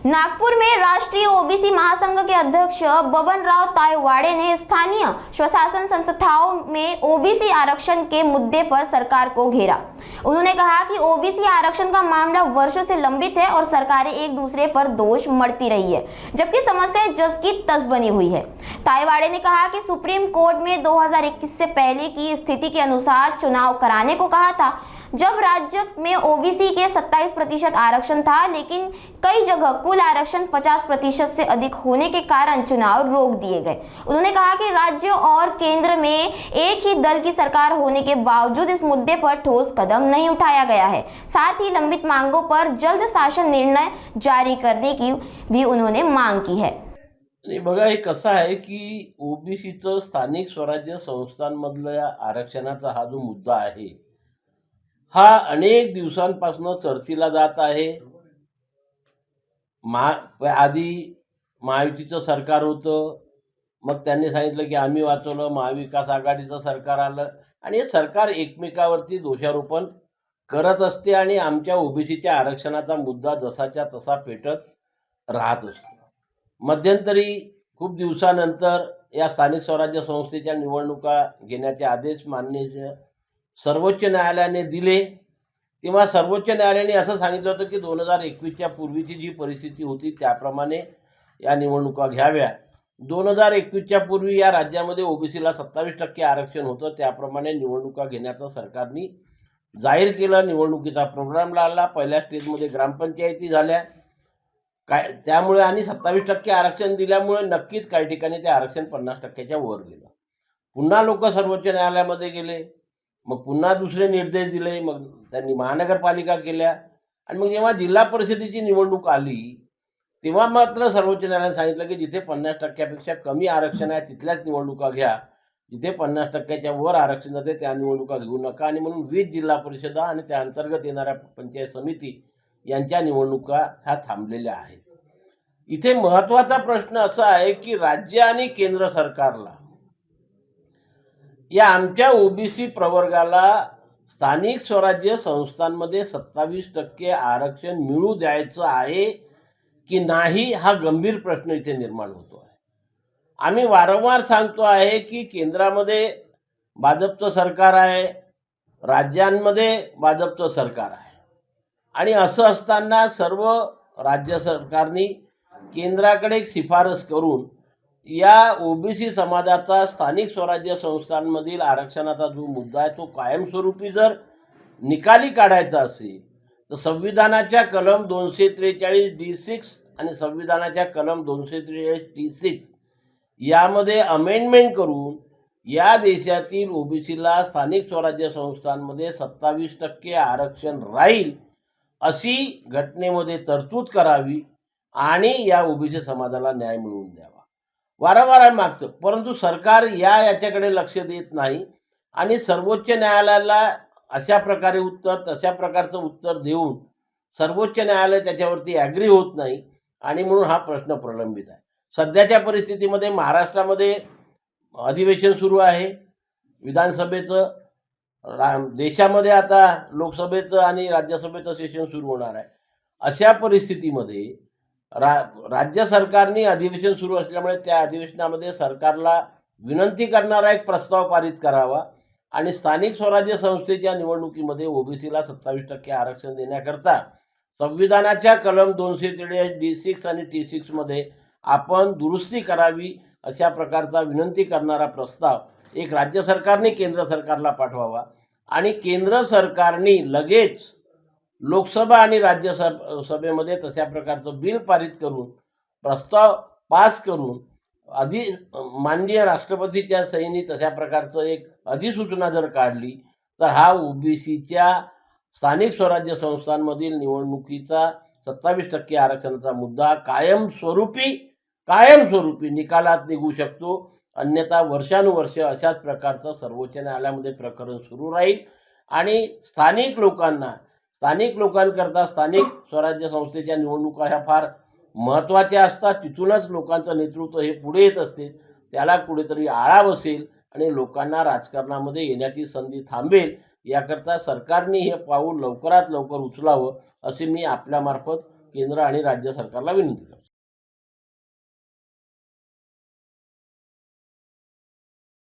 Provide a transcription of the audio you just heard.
नागपुर में राष्ट्रीय ओबीसी महासंघ के अध्यक्ष बबनराव तायवाड़े ने स्थानीय स्वशासन संस्थाओं में ओबीसी आरक्षण के मुद्दे पर सरकार को घेरा। उन्होंने कहा कि ओबीसी आरक्षण का मामला वर्षों से लंबित है और सरकारें एक दूसरे पर दोष मढ़ती रही है, जबकि समस्या जस की तस बनी हुई है। तायवाड़े ने कहा कि सुप्रीम कोर्ट में 2021 से पहले की स्थिति के अनुसार चुनाव कराने को कहा था, जब राज्य में ओबीसी के 27% आरक्षण था, लेकिन कई जगह कुल आरक्षण 50% से अधिक होने के कारण चुनाव रोक दिए गए। उन्होंने कहा कि राज्य और केंद्र में एक ही दल की सरकार होने के बावजूद इस मुद्दे पर ठोस कदम नहीं उठाया गया है। साथ ही लंबित मांगों पर जल्द शासन निर्णय जारी करने की भी उन्होंने मांग की है। बघा, हे कसं आहे की ओबीसीचं स्थानिक स्वराज्य संस्थांमधल्या आरक्षणाचा हा जो मुद्दा आहे, हा अनेक दिवसांपासून चर्चेला जात आहे। आधी महायुतीचं सरकार होतं, मग त्यांनी सांगितलं की आम्ही वाचवलं, महाविकास आघाडीचं सरकार आलं आणि हे सरकार एकमेकावरती दोषारोपण करत असते आणि आमच्या ओबीसीच्या आरक्षणाचा मुद्दा जसाच्या तसा पेटत राहत असतो। मध्यंतरी खूप दिवसानंतर या स्थानिक स्वराज्य संस्थेच्या निवडणुका घेण्याचे आदेश माननीय सर्वोच्च न्यायालयाने दिले, तेव्हा सर्वोच्च न्यायालयाने असं सांगितलं होतं की 2021च्या पूर्वीची जी परिस्थिती होती त्याप्रमाणे या निवडणुका घ्याव्या। 2021च्या पूर्वी या राज्यामध्ये ओबीसीला 27% आरक्षण होतं, त्याप्रमाणे निवडणुका घेण्याचं सरकारने जाहीर केलं। निवडणुकीचा प्रोग्राम लावला, पहिल्या स्टेजमध्ये ग्रामपंचायती झाल्या काय, त्यामुळे आणि 27% आरक्षण दिल्यामुळे नक्कीच काही ठिकाणी ते आरक्षण 50%च्या वर गेलं। पुन्हा लोक सर्वोच्च न्यायालयामध्ये गेले, मग पुन्हा दुसरे निर्देश दिले, मग त्यांनी महानगरपालिका केल्या आणि मग जेव्हा जिल्हा परिषदेची निवडणूक आली तेव्हा मात्र सर्वोच्च न्यायालयाने सांगितलं की जिथे 50%पेक्षा कमी आरक्षण आहे तिथल्याच निवडणुका घ्या, जिथे 50%च्या वर आरक्षण जाते त्या निवडणुका घेऊ नका। आणि म्हणून 20 जिल्हा परिषदा आणि त्या अंतर्गत येणाऱ्या पंचायत समिती यांच्या निवडणुका ह्या थांबलेल्या आहेत। इथे महत्त्वाचा प्रश्न असा आहे की राज्य आणि केंद्र सरकारला या आमच्या ओबीसी प्रवर्गाला स्थानिक स्वराज्य संस्थांमध्ये 27% आरक्षण मिळू द्यायचं आहे की नाही, हा गंभीर प्रश्न इथे निर्माण होतो आहे। आम्ही वारंवार सांगतो आहे की केंद्रामध्ये भाजपचं सरकार आहे, राज्यांमध्ये भाजपचं सरकार आहे आणि असं असताना सर्व राज्य सरकारनी केंद्राकडे एक शिफारस करून या ओबीसी समाजाचा स्थानिक स्वराज्य संस्थांमधील आरक्षणाचा जो मुद्दा आहे तो कायमस्वरूपी जर निकाली काढायचा असेल तर संविधानाच्या कलम 243D6 आणि संविधानाच्या कलम 243D6 यामध्ये अमेंडमेंट करून या देशातील ओबीसीला स्थानिक स्वराज्य संस्थांमध्ये 27% आरक्षण राहील अशी घटनेमध्ये तरतूद करावी आणि या ओबीसी समाजाला न्याय मिळवून द्यावा। वारंवार मागतो, परंतु सरकार याच्याकडे लक्ष देत नाही आणि सर्वोच्च न्यायालयाला अशा प्रकारे तशा प्रकारचं उत्तर देऊन सर्वोच्च न्यायालय त्याच्यावरती ॲग्री होत नाही आणि म्हणून हा प्रश्न प्रलंबित आहे। सध्याच्या परिस्थितीमध्ये महाराष्ट्रामध्ये अधिवेशन सुरू आहे विधानसभेचं, देशामध्ये आता लोकसभेचं आणि राज्यसभेचं सेशन सुरू होणार आहे। अशा परिस्थितीमध्ये राज्य सरकारने अधिवेशन सुरू असल्यामुळे त्या अधिवेशनामध्ये सरकारला विनंती करणारा एक प्रस्ताव पारित करावा आणि स्थानिक स्वराज्य संस्थेच्या निवडणुकीमध्ये ओबीसीला 27% आरक्षण देण्याकरता संविधानाच्या कलम 243D6 आणि T6 मध्ये आपण दुरुस्ती करावी अशा प्रकारचा विनंती करणारा प्रस्ताव एक राज्य सरकारने केंद्र सरकारला पाठवावा आणि केंद्र सरकारने लगेच लोकसभा आणि राज्यसभेमध्ये तशा प्रकारचं बिल पारित करून प्रस्ताव पास करून माननीय राष्ट्रपतीच्या सहीने तशा प्रकारचं एक अधिसूचना जर काढली तर हा ओबीसीच्या स्थानिक स्वराज्य संस्थांमधील निवडणुकीचा 27% आरक्षणाचा मुद्दा कायमस्वरूपी निकालात निघू शकतो। अन्यथा वर्षानुवर्ष अशाच प्रकारचं सर्वोच्च न्यायालयामध्ये प्रकरण सुरू राहील आणि स्थानिक लोकांकरता स्थानिक स्वराज्य संस्थेच्या निवडणुका ह्या फार महत्त्वाच्या असतात। तिथूनच लोकांचं नेतृत्व हे पुढे येत असते, त्याला कुठेतरी आळा बसेल आणि लोकांना राजकारणामध्ये येण्याची संधी थांबेल, याकरता सरकारने हे पाऊल लवकरात लवकर उचलावं असे मी आपल्यामार्फत केंद्र आणि राज्य सरकारला विनंती करतो.